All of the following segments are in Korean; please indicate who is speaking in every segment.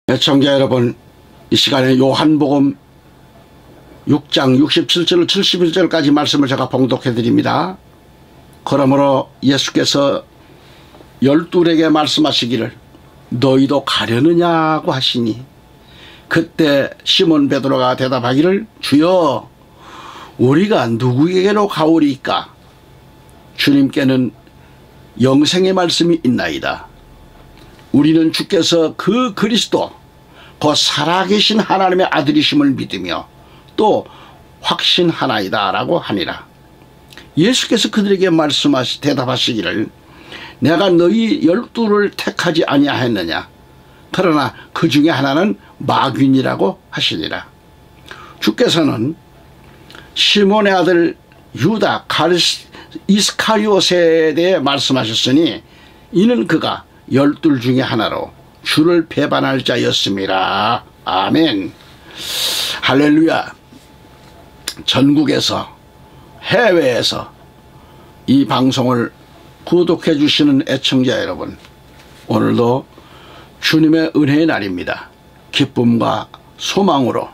Speaker 1: 애청자 여러분, 이 시간에 요한복음 6장 67절 71절까지 말씀을 제가 봉독해 드립니다. 그러므로 예수께서 열둘에게 말씀하시기를 너희도 가려느냐고 하시니 그때 시몬 베드로가 대답하기를 주여 우리가 누구에게로 가오리이까? 주님께는 영생의 말씀이 있나이다. 우리는 주께서 그 그리스도 곧 살아계신 하나님의 아들이심을 믿으며 또 확신하나이다 라고 하니라. 예수께서 그들에게 대답하시기를 내가 너희 12를 택하지 아니하였느냐? 그러나 그 중에 하나는 마귀니라고 하시니라. 주께서는 시몬의 아들 유다 이스카리옷에 대해 말씀하셨으니 이는 그가 12 중에 하나로 주를 배반할 자였습니다. 아멘. 할렐루야. 전국에서 해외에서 이 방송을 구독해 주시는 애청자 여러분, 오늘도 주님의 은혜의 날입니다. 기쁨과 소망으로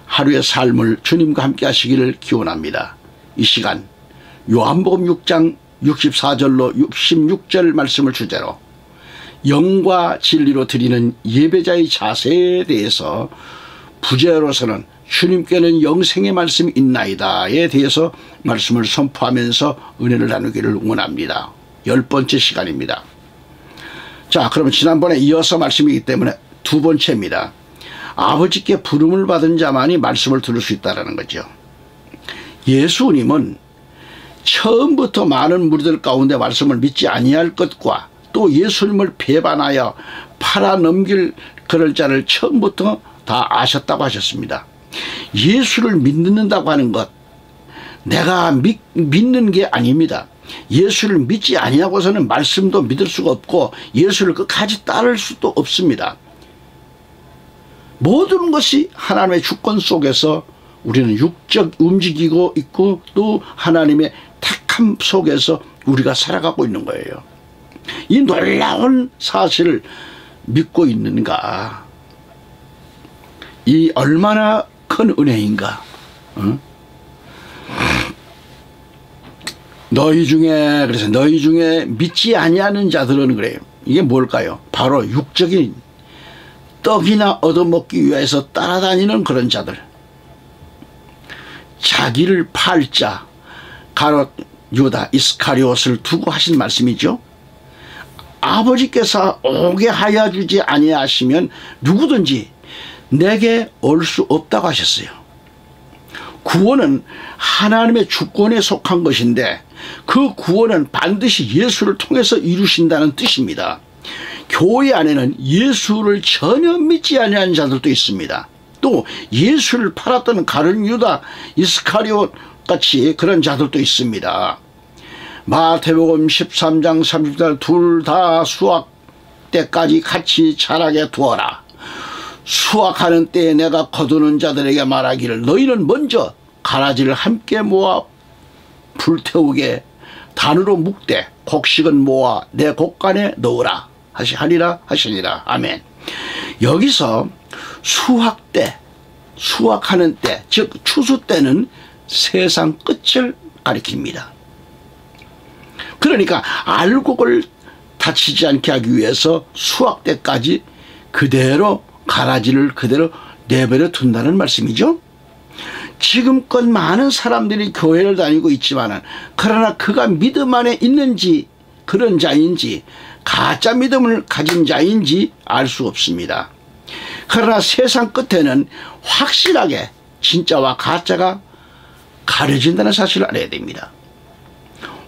Speaker 1: 하루의 삶을 주님과 함께 하시기를 기원합니다. 이 시간 요한복음 6장 64절로 66절 말씀을 주제로 영과 진리로 드리는 예배자의 자세에 대해서 부제로서는 주님께는 영생의 말씀이 있나이다에 대해서 말씀을 선포하면서 은혜를 나누기를 원합니다. 10번째 시간입니다. 자, 그러면 지난번에 이어서 말씀이기 때문에 두 번째입니다. 아버지께 부름을 받은 자만이 말씀을 들을 수 있다는 거죠. 예수님은 처음부터 많은 무리들 가운데 말씀을 믿지 아니할 것과 또 예수님을 배반하여 팔아넘길 그럴 자를 처음부터 다 아셨다고 하셨습니다. 예수를 믿는다고 하는 것, 내가 믿는 게 아닙니다. 예수를 믿지 아니하고서는 말씀도 믿을 수가 없고 예수를 끝까지 따를 수도 없습니다. 모든 것이 하나님의 주권 속에서 우리는 육적 움직이고 있고 또 하나님의 택함 속에서 우리가 살아가고 있는 거예요. 이 놀라운 사실을 믿고 있는가? 이 얼마나 큰 은혜인가? 그래서 너희 중에 믿지 아니하는 자들은 그래요. 이게 뭘까요? 바로 육적인 떡이나 얻어먹기 위해서 따라다니는 그런 자들. 자기를 팔 자, 가롯 유다 이스카리옷을 두고 하신 말씀이죠. 아버지께서 오게 하여 주지 아니하시면 누구든지 내게 올 수 없다고 하셨어요. 구원은 하나님의 주권에 속한 것인데 그 구원은 반드시 예수를 통해서 이루신다는 뜻입니다. 교회 안에는 예수를 전혀 믿지 아니하는 자들도 있습니다. 또 예수를 팔았던 가룟 유다 이스카리옷 같이 그런 자들도 있습니다. 마태복음 13장 30절 둘 다 수확 때까지 같이 자라게 두어라. 수확하는 때에 내가 거두는 자들에게 말하기를 너희는 먼저 가라지를 함께 모아 불태우게 단으로 묶되 곡식은 모아 내 곡간에 넣으라 하리라 하시니라. 아멘. 여기서 수확 때, 수확하는 때, 즉 추수 때는 세상 끝을 가리킵니다. 그러니까 알곡을 다치지 않게 하기 위해서 수확 때까지 그대로 가라지를 그대로 내버려 둔다는 말씀이죠. 지금껏 많은 사람들이 교회를 다니고 있지만은 그러나 그가 믿음 안에 있는지 그런 자인지 가짜 믿음을 가진 자인지 알 수 없습니다. 그러나 세상 끝에는 확실하게 진짜와 가짜가 가려진다는 사실을 알아야 됩니다.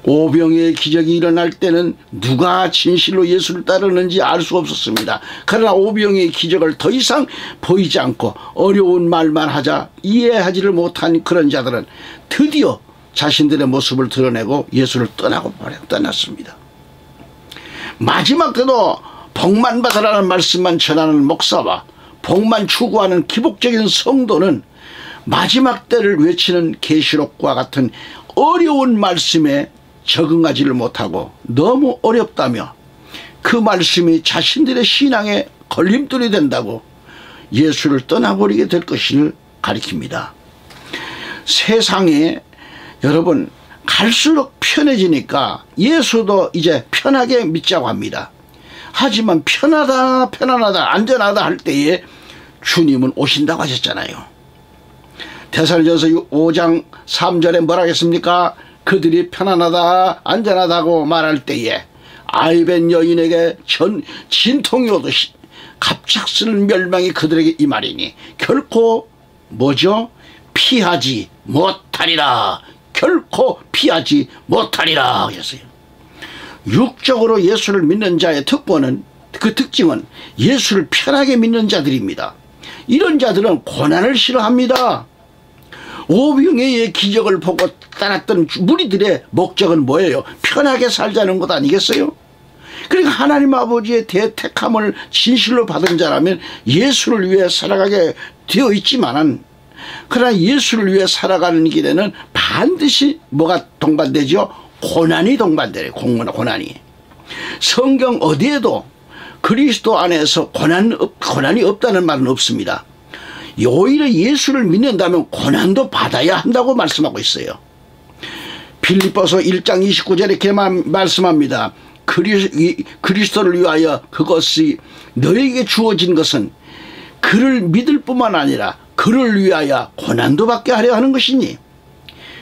Speaker 1: 오병이의 기적이 일어날 때는 누가 진실로 예수를 따르는지 알 수 없었습니다. 그러나 오병이의 기적을 더 이상 보이지 않고 어려운 말만 하자 이해하지를 못한 그런 자들은 드디어 자신들의 모습을 드러내고 예수를 떠났습니다. 마지막 때도 복만 받으라는 말씀만 전하는 목사와 복만 추구하는 기복적인 성도는 마지막 때를 외치는 계시록과 같은 어려운 말씀에 적응하지를 못하고 너무 어렵다며 그 말씀이 자신들의 신앙에 걸림돌이 된다고 예수를 떠나버리게 될 것을 가리킵니다. 세상에 여러분 갈수록 편해지니까 예수도 이제 편하게 믿자고 합니다. 하지만 편안하다 안전하다 할 때에 주님은 오신다고 하셨잖아요. 데살로니가서 5장 3절에 뭐라 하겠습니까? 그들이 편안하다 안전하다고 말할 때에 아이벤 여인에게 진통이 오듯이 갑작스런 멸망이 그들에게 임하리니 결코 뭐죠? 피하지 못하리라. 결코 피하지 못하리라 하셨어요. 육적으로 예수를 믿는 자의 특징은 예수를 편하게 믿는 자들입니다. 이런 자들은 고난을 싫어합니다. 오병이어의 기적을 보고 따랐던 무리들의 목적은 뭐예요? 편하게 살자는 것 아니겠어요? 그러니까 하나님 아버지의 대택함을 진실로 받은 자라면 예수를 위해 살아가게 되어 있지만은, 그러나 예수를 위해 살아가는 길에는 반드시 뭐가 동반되죠? 고난이 동반돼요. 고난이. 성경 어디에도 그리스도 안에서 고난이 없다는 말은 없습니다. 오히려 예수를 믿는다면 고난도 받아야 한다고 말씀하고 있어요. 빌립보서 1장 29절에 이렇게 말씀합니다. 그리스도를 위하여 그것이 너에게 주어진 것은 그를 믿을 뿐만 아니라 그를 위하여 고난도 받게 하려 하는 것이니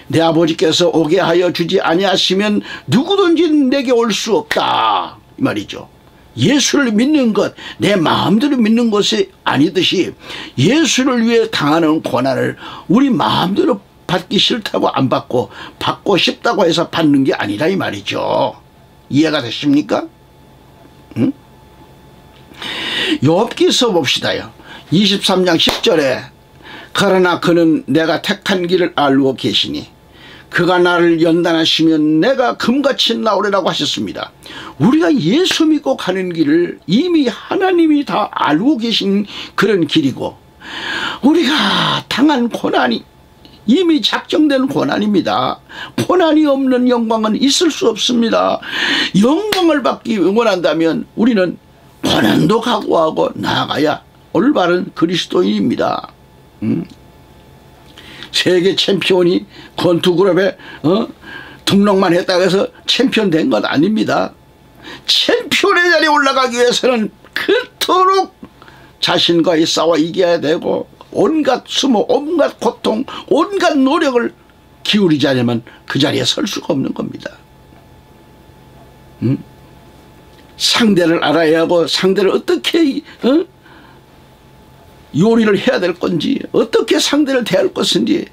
Speaker 1: 내 아버지께서 오게 하여 주지 아니하시면 누구든지 내게 올 수 없다 이 말이죠. 예수를 믿는 것, 내 마음대로 믿는 것이 아니듯이 예수를 위해 당하는 고난을 우리 마음대로 받기 싫다고 안 받고 받고 싶다고 해서 받는 게 아니라 이 말이죠. 이해가 되십니까? 응? 욥기서 봅시다요. 23장 10절에 그러나 그는 내가 택한 길을 알고 계시니 그가 나를 연단하시면 내가 금같이 나오리라고 하셨습니다. 우리가 예수 믿고 가는 길을 이미 하나님이 다 알고 계신 그런 길이고 우리가 당한 고난이 이미 작정된 고난입니다. 고난이 없는 영광은 있을 수 없습니다. 영광을 받기 원한다면 우리는 고난도 각오하고 나아가야 올바른 그리스도인입니다. 세계 챔피언이 권투그룹에 등록만 했다고 해서 챔피언 된 건 아닙니다. 챔피언의 자리에 올라가기 위해서는 그토록 자신과의 싸워 이겨야 되고 온갖 수모, 온갖 고통, 온갖 노력을 기울이지 않으면 그 자리에 설 수가 없는 겁니다. 상대를 알아야 하고 상대를 어떻게 요리를 해야 될 건지 어떻게 상대를 대할 것인지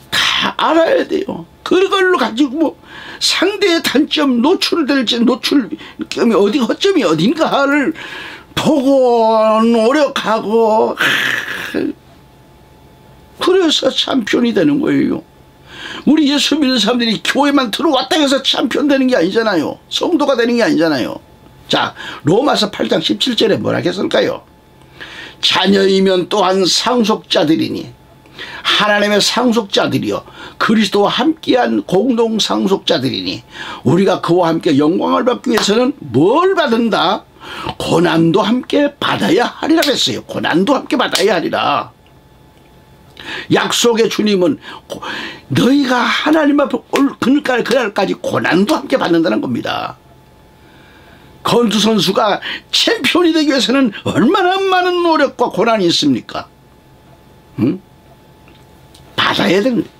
Speaker 1: 다 알아야 돼요. 그걸로 가지고 상대의 단점 노출될지 노출점이 어디 허점이 어딘가를 보고 노력하고 그래서 챔피언이 되는 거예요. 우리 예수 믿는 사람들이 교회만 들어왔다 해서 챔피언 되는 게 아니잖아요. 성도가 되는 게 아니잖아요. 자, 로마서 8장 17절에 뭐라 했을까요? 자녀이면 또한 상속자들이니 하나님의 상속자들이요 그리스도와 함께한 공동 상속자들이니 우리가 그와 함께 영광을 받기 위해서는 뭘 받는다? 고난도 함께 받아야 하리라 했어요. 고난도 함께 받아야 하리라. 약속의 주님은 너희가 하나님 앞에 올 그날까지 고난도 함께 받는다는 겁니다. 권투 선수가 챔피언이 되기 위해서는 얼마나 많은 노력과 고난이 있습니까? 받아야 되는 거예요.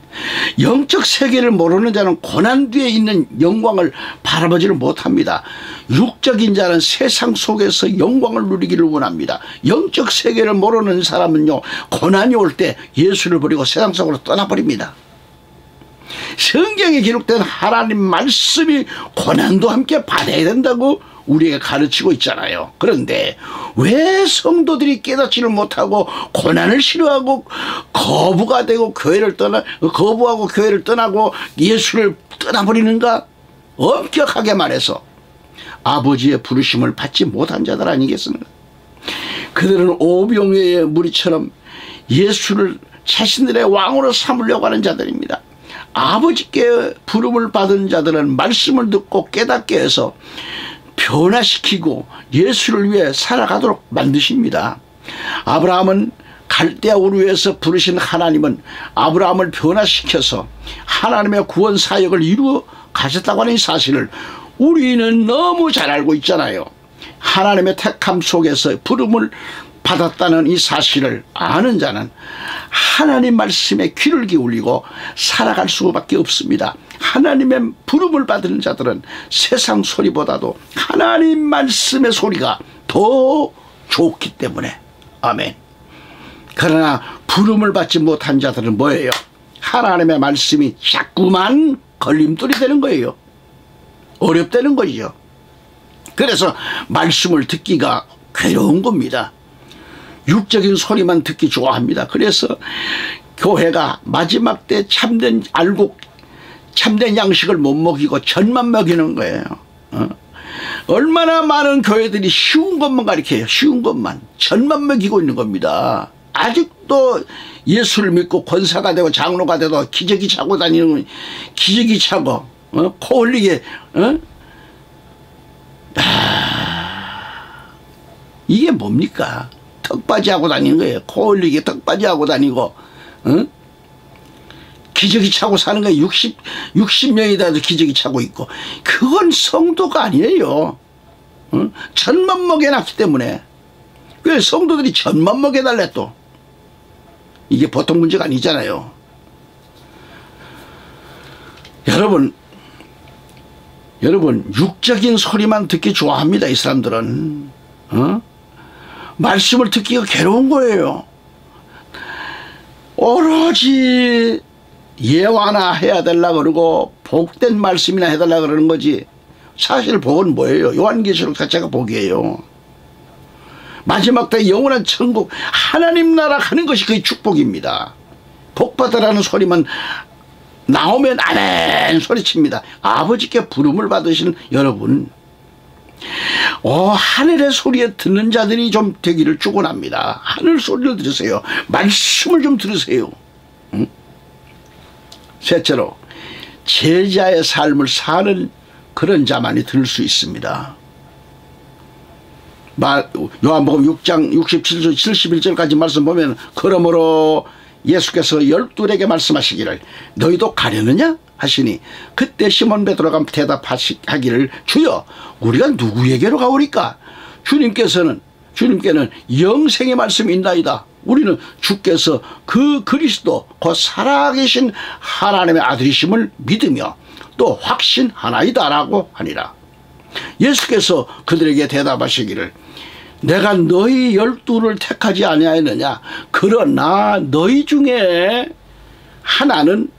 Speaker 1: 영적 세계를 모르는 자는 고난 뒤에 있는 영광을 바라보지를 못합니다. 육적인 자는 세상 속에서 영광을 누리기를 원합니다. 영적 세계를 모르는 사람은요 고난이 올 때 예수를 버리고 세상 속으로 떠나버립니다. 성경에 기록된 하나님 말씀이 고난도 함께 받아야 된다고 우리에게 가르치고 있잖아요. 그런데 왜 성도들이 깨닫지를 못하고 고난을 싫어하고 거부하고 교회를 떠나고 예수를 떠나버리는가? 엄격하게 말해서 아버지의 부르심을 받지 못한 자들 아니겠습니까? 그들은 오병이어의 무리처럼 예수를 자신들의 왕으로 삼으려고 하는 자들입니다. 아버지께 부름을 받은 자들은 말씀을 듣고 깨닫게 해서 변화시키고 예수를 위해 살아가도록 만드십니다. 아브라함은 갈대아 우르에서 부르신 하나님은 아브라함을 변화시켜서 하나님의 구원 사역을 이루어 가셨다고 하는 이 사실을 우리는 너무 잘 알고 있잖아요. 하나님의 택함 속에서 부름을 받았다는 이 사실을 아는 자는 하나님 말씀에 귀를 기울이고 살아갈 수밖에 없습니다. 하나님의 부름을 받은 자들은 세상 소리보다도 하나님 말씀의 소리가 더 좋기 때문에. 아멘. 그러나 부름을 받지 못한 자들은 뭐예요? 하나님의 말씀이 자꾸만 걸림돌이 되는 거예요. 어렵다는 거죠. 그래서 말씀을 듣기가 괴로운 겁니다. 육적인 소리만 듣기 좋아합니다. 그래서 교회가 마지막 때 참된 양식을 못 먹이고 전만 먹이는 거예요. 얼마나 많은 교회들이 쉬운 것만 가르쳐요. 쉬운 것만. 전만 먹이고 있는 겁니다. 아직도 예수를 믿고 권사가 되고 장로가 돼도 기저귀 차고 다니는, 기저귀 차고 코 흘리게 이게 뭡니까? 턱받이 하고 다니는 거예요. 코 흘리게 턱받이 하고 다니고 기저귀 차고 사는 거예요. 60명이 돼도 기저귀 차고 있고. 그건 성도가 아니에요. 전만 먹여놨기 때문에. 왜 성도들이 전만 먹여달래 또. 이게 보통 문제가 아니잖아요. 여러분 육적인 소리만 듣기 좋아합니다. 이 사람들은. 말씀을 듣기가 괴로운 거예요. 오로지 예화나 해야 되려 그러고 복된 말씀이나 해달라 그러는 거지. 사실 복은 뭐예요? 요한계시록 자체가 복이에요. 마지막 때 영원한 천국 하나님 나라 가는 것이 그의 축복입니다. 복받으라는 소리만 나오면 아멘 소리칩니다. 아버지께 부름을 받으시는 여러분, 하늘의 소리에 듣는 자들이 좀 되기를 축원합니다. 하늘 소리를 들으세요. 말씀을 좀 들으세요. 셋째로 제자의 삶을 사는 그런 자만이 들을 수 있습니다. 요한복음 6장 67절 71절까지 말씀 보면, 그러므로 예수께서 12에게 말씀하시기를 너희도 가려느냐 하시니, 그때 시몬 베드로가 대답하기를 주여 우리가 누구에게로 가오리까? 주님께는 영생의 말씀이 있나이다. 우리는 주께서 그 그리스도 곧 살아계신 하나님의 아들이심을 믿으며 또 확신하나이다 라고 하니라. 예수께서 그들에게 대답하시기를 내가 너희 12를 택하지 아니하였느냐? 그러나 너희 중에 하나는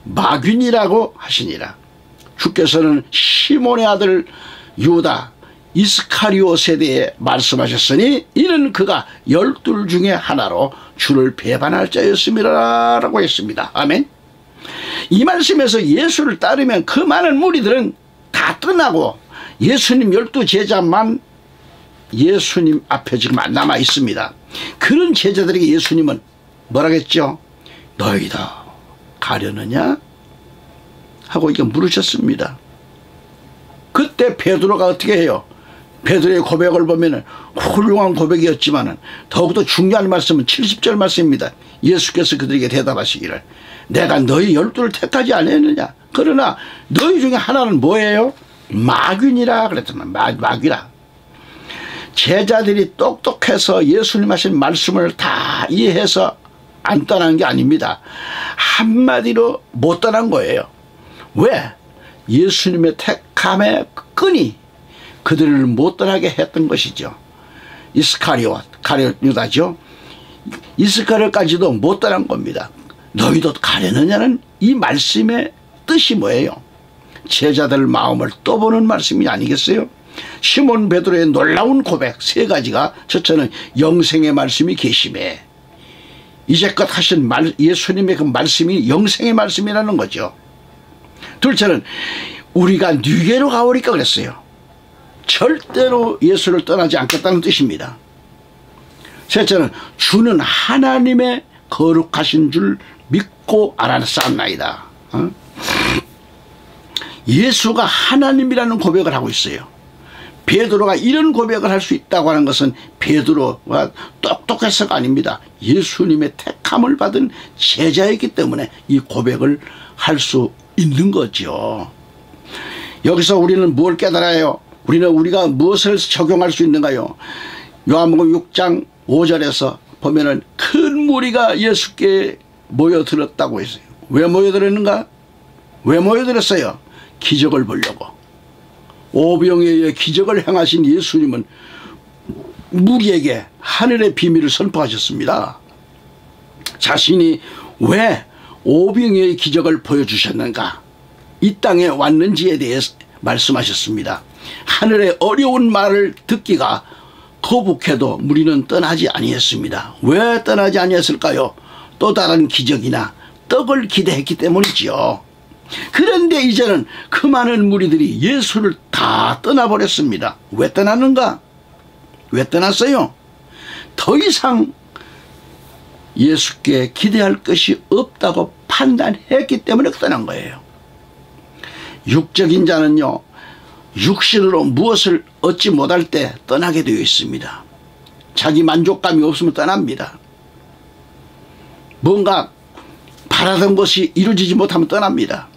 Speaker 1: 마귀니라고 하시니라. 주께서는 시몬의 아들 유다 이스카리옷에 대해 말씀하셨으니 이는 그가 12 중에 하나로 주를 배반할 자였습니다 라고 했습니다. 아멘. 이 말씀에서 예수를 따르면 그 많은 무리들은 다 떠나고 예수님 12 제자만 예수님 앞에 지금 안 남아 있습니다. 그런 제자들에게 예수님은 뭐라겠죠? 너희도 가려느냐? 하고 이렇게 물으셨습니다. 그때 베드로가 어떻게 해요? 베드로의 고백을 보면 훌륭한 고백이었지만 더욱더 중요한 말씀은 70절 말씀입니다. 예수께서 그들에게 대답하시기를 내가 너희 12를 택하지 아니했느냐? 그러나 너희 중에 하나는 뭐예요? 마귀니라 그랬더만. 마귀라. 제자들이 똑똑해서 예수님 하신 말씀을 다 이해해서 안 떠난 게 아닙니다. 한마디로 못 떠난 거예요. 왜? 예수님의 택함의 끈이 그들을 못 떠나게 했던 것이죠. 이스카리옷, 유다죠. 이스카리ot까지도 못 떠난 겁니다. 너희도 가려느냐는 이 말씀의 뜻이 뭐예요? 제자들 마음을 떠보는 말씀이 아니겠어요? 시몬 베드로의 놀라운 고백 3가지가, 첫째는 영생의 말씀이 계심에, 이제껏 하신 예수님의 그 말씀이 영생의 말씀이라는 거죠. 둘째는 우리가 네게로 가오리까 그랬어요. 절대로 예수를 떠나지 않겠다는 뜻입니다. 셋째는 주는 하나님의 거룩하신 줄 믿고 알았사옵나이다. 예수가 하나님이라는 고백을 하고 있어요. 베드로가 이런 고백을 할 수 있다고 하는 것은 베드로가 똑똑해서가 아닙니다. 예수님의 택함을 받은 제자이기 때문에 이 고백을 할 수 있는 거죠. 여기서 우리는 뭘 깨달아요? 우리가 무엇을 적용할 수 있는가요? 요한복음 6장 5절에서 보면은 큰 무리가 예수께 모여들었다고 했어요. 왜 모여들었는가? 왜 모여들었어요? 기적을 보려고. 오병이에 의해 기적을 행하신 예수님은 무리에게 하늘의 비밀을 선포하셨습니다. 자신이 왜 오병이의 기적을 보여주셨는가, 이 땅에 왔는지에 대해서 말씀하셨습니다. 하늘의 어려운 말을 듣기가 거북해도 무리는 떠나지 아니했습니다. 왜 떠나지 아니했을까요? 또 다른 기적이나 떡을 기대했기 때문이지요. 그런데 이제는 그 많은 무리들이 예수를 다 떠나버렸습니다. 왜 떠났는가? 왜 떠났어요? 더 이상 예수께 기대할 것이 없다고 판단했기 때문에 떠난 거예요. 육적인 자는요, 육신으로 무엇을 얻지 못할 때 떠나게 되어 있습니다. 자기 만족감이 없으면 떠납니다. 뭔가 바라던 것이 이루어지지 못하면 떠납니다.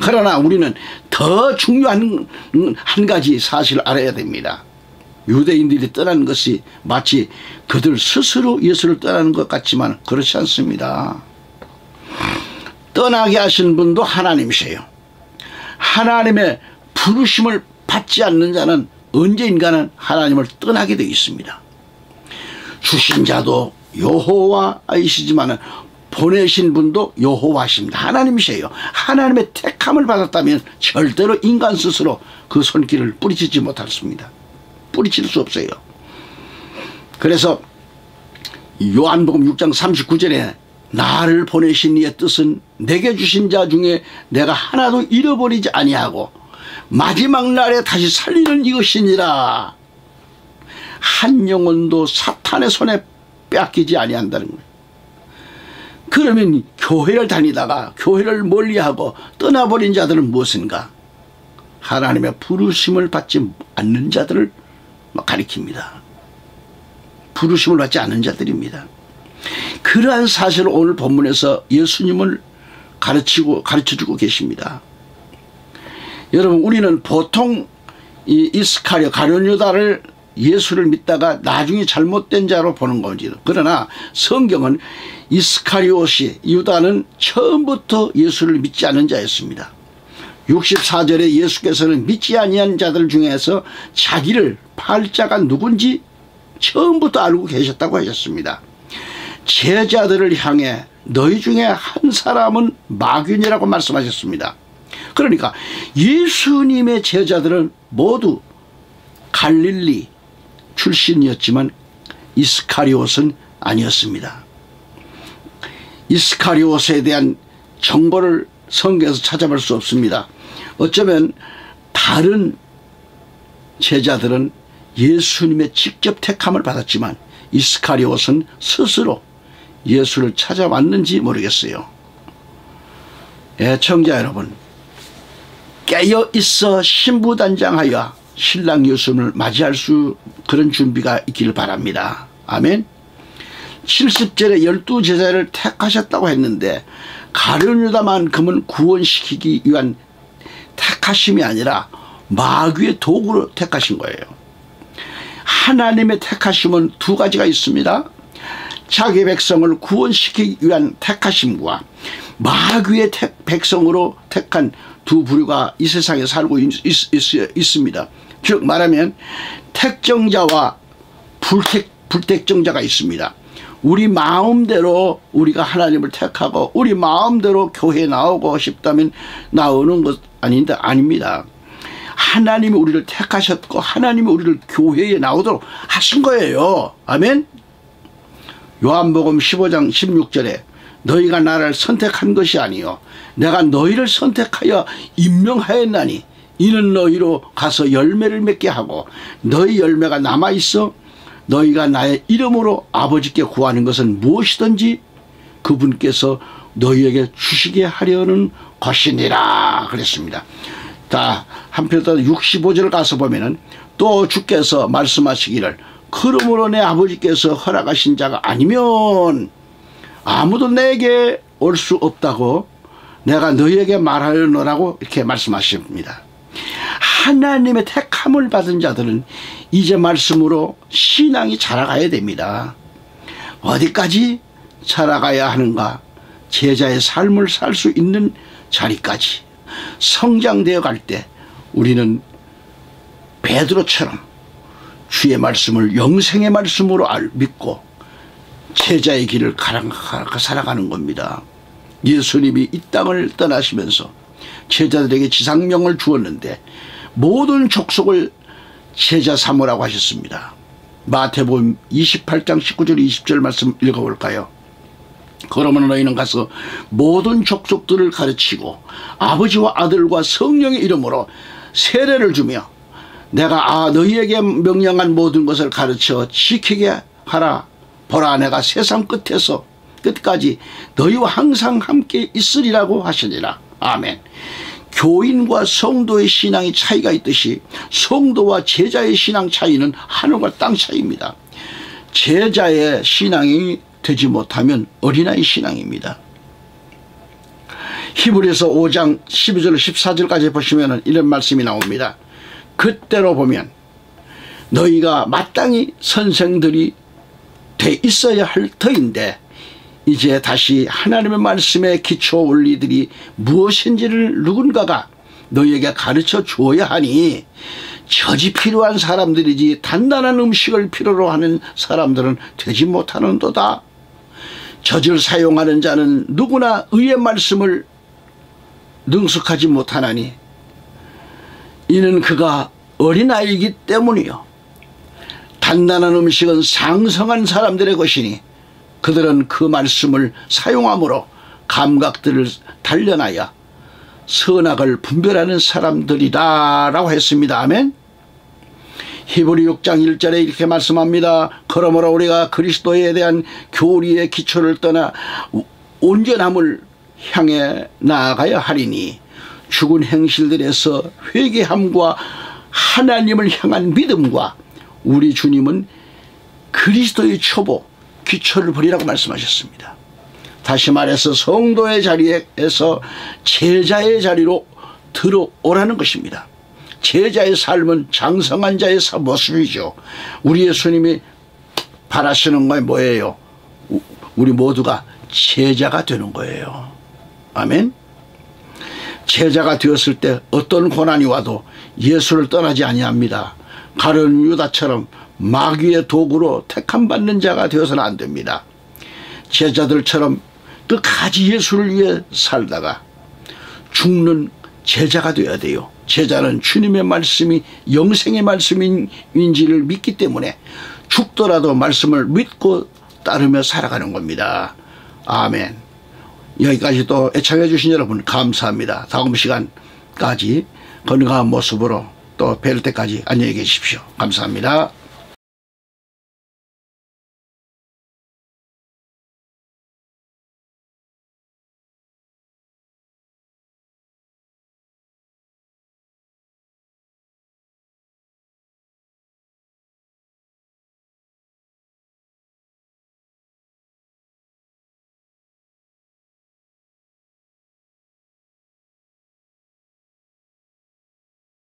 Speaker 1: 그러나 우리는 더 중요한 한 가지 사실을 알아야 됩니다. 유대인들이 떠나는 것이 마치 그들 스스로 예수를 떠나는 것 같지만 그렇지 않습니다. 떠나게 하신 분도 하나님이세요. 하나님의 부르심을 받지 않는 자는 언제인가는 하나님을 떠나게 되어 있습니다. 주신 자도 여호와이시지만 보내신 분도 여호와십니다. 하나님이세요. 하나님의 택함을 받았다면 절대로 인간 스스로 그 손길을 뿌리치지 못했습니다. 뿌리칠 수 없어요. 그래서 요한복음 6장 39절에 나를 보내신 이의 뜻은 내게 주신 자 중에 내가 하나도 잃어버리지 아니하고 마지막 날에 다시 살리는 이것이니라. 한 영혼도 사탄의 손에 뺏기지 아니한다는 거예요. 그러면 교회를 다니다가 교회를 멀리하고 떠나버린 자들은 무엇인가? 하나님의 부르심을 받지 않는 자들을 가리킵니다. 부르심을 받지 않는 자들입니다. 그러한 사실을 오늘 본문에서 예수님을 가르쳐주고 계십니다. 여러분, 우리는 보통 이 이스카리오 가룟 유다를 예수를 믿다가 나중에 잘못된 자로 보는 거지. 그러나 성경은 이스카리옷이 유다는 처음부터 예수를 믿지 않는 자였습니다. 64절에 예수께서는 믿지 아니한 자들 중에서 자기를 팔 자가 누군지 처음부터 알고 계셨다고 하셨습니다. 제자들을 향해 너희 중에 한 사람은 마귀니라고 말씀하셨습니다. 그러니까 예수님의 제자들은 모두 갈릴리 출신이었지만 이스카리옷은 아니었습니다. 이스카리옷에 대한 정보를 성경에서 찾아볼 수 없습니다. 어쩌면 다른 제자들은 예수님의 직접 택함을 받았지만 이스카리옷은 스스로 예수를 찾아왔는지 모르겠어요. 애청자 여러분, 깨어있어 신부단장하여 신랑 예수님을 맞이할 수 그런 준비가 있기를 바랍니다. 아멘. 70절에 12제자를 택하셨다고 했는데 가룟 유다만큼은 구원시키기 위한 택하심이 아니라 마귀의 도구로 택하신 거예요. 하나님의 택하심은 두 가지가 있습니다. 자기 백성을 구원시키기 위한 택하심과 마귀의 백성으로 택한 두 부류가 이 세상에 살고 있습니다. 즉 말하면 택정자와 불택정자가 있습니다. 우리 마음대로 우리가 하나님을 택하고 우리 마음대로 교회에 나오고 싶다면 나오는 것 아닙니다. 하나님이 우리를 택하셨고 하나님이 우리를 교회에 나오도록 하신 거예요. 아멘. 요한복음 15장 16절에 너희가 나를 선택한 것이 아니요 내가 너희를 선택하여 임명하였나니 이는 너희로 가서 열매를 맺게 하고 너희 열매가 남아있어 너희가 나의 이름으로 아버지께 구하는 것은 무엇이든지 그분께서 너희에게 주시게 하려는 것이니라 그랬습니다. 자, 한편 더 65절을 가서 보면은 또 주께서 말씀하시기를 그러므로 내 아버지께서 허락하신 자가 아니면 아무도 내게 올 수 없다고 내가 너희에게 말하려노라고 이렇게 말씀하십니다. 하나님의 택함을 받은 자들은 이제 말씀으로 신앙이 자라가야 됩니다. 어디까지 자라가야 하는가? 제자의 삶을 살 수 있는 자리까지 성장되어 갈 때 우리는 베드로처럼 주의 말씀을 영생의 말씀으로 믿고 제자의 길을 살아가는 겁니다. 예수님이 이 땅을 떠나시면서 제자들에게 지상명을 주었는데 모든 족속을 제자 삼으라고 하셨습니다. 마태복음 28장 19절 20절 말씀 읽어볼까요? 그러면 너희는 가서 모든 족속들을 가르치고 아버지와 아들과 성령의 이름으로 세례를 주며 내가 너희에게 명령한 모든 것을 가르쳐 지키게 하라. 보라, 내가 세상 끝에서 끝까지 너희와 항상 함께 있으리라고 하시니라. 아멘. 교인과 성도의 신앙의 차이가 있듯이 성도와 제자의 신앙 차이는 하늘과 땅 차이입니다. 제자의 신앙이 되지 못하면 어린아이 신앙입니다. 히브리서 5장 12절 14절까지 보시면 이런 말씀이 나옵니다. 그때로 보면 너희가 마땅히 선생들이 돼 있어야 할 터인데 이제 다시 하나님의 말씀의 기초 원리들이 무엇인지를 누군가가 너희에게 가르쳐 주어야 하니 젖이 필요한 사람들이지 단단한 음식을 필요로 하는 사람들은 되지 못하는도다. 젖을 사용하는 자는 누구나 의의 말씀을 능숙하지 못하나니 이는 그가 어린아이이기 때문이요. 단단한 음식은 상성한 사람들의 것이니 그들은 그 말씀을 사용함으로 감각들을 단련하여 선악을 분별하는 사람들이다 라고 했습니다. 아멘. 히브리 6장 1절에 이렇게 말씀합니다. 그러므로 우리가 그리스도에 대한 교리의 기초를 떠나 온전함을 향해 나아가야 하리니 죽은 행실들에서 회개함과 하나님을 향한 믿음과 우리 주님은 그리스도의 초보 기초를 버리라고 말씀하셨습니다. 다시 말해서 성도의 자리에서 제자의 자리로 들어오라는 것입니다. 제자의 삶은 장성한 자의 모습이죠. 우리 예수님이 바라시는 건 뭐예요? 우리 모두가 제자가 되는 거예요. 아멘. 제자가 되었을 때 어떤 고난이 와도 예수를 떠나지 아니합니다. 가룟 유다처럼 마귀의 도구로 택함받는 자가 되어서는 안 됩니다. 제자들처럼 끝까지 예수를 위해 살다가 죽는 제자가 되어야 돼요. 제자는 주님의 말씀이 영생의 말씀인지를 믿기 때문에 죽더라도 말씀을 믿고 따르며 살아가는 겁니다. 아멘. 여기까지 또 애청해 주신 여러분 감사합니다. 다음 시간까지 건강한 모습으로 또 뵐 때까지 안녕히 계십시오. 감사합니다.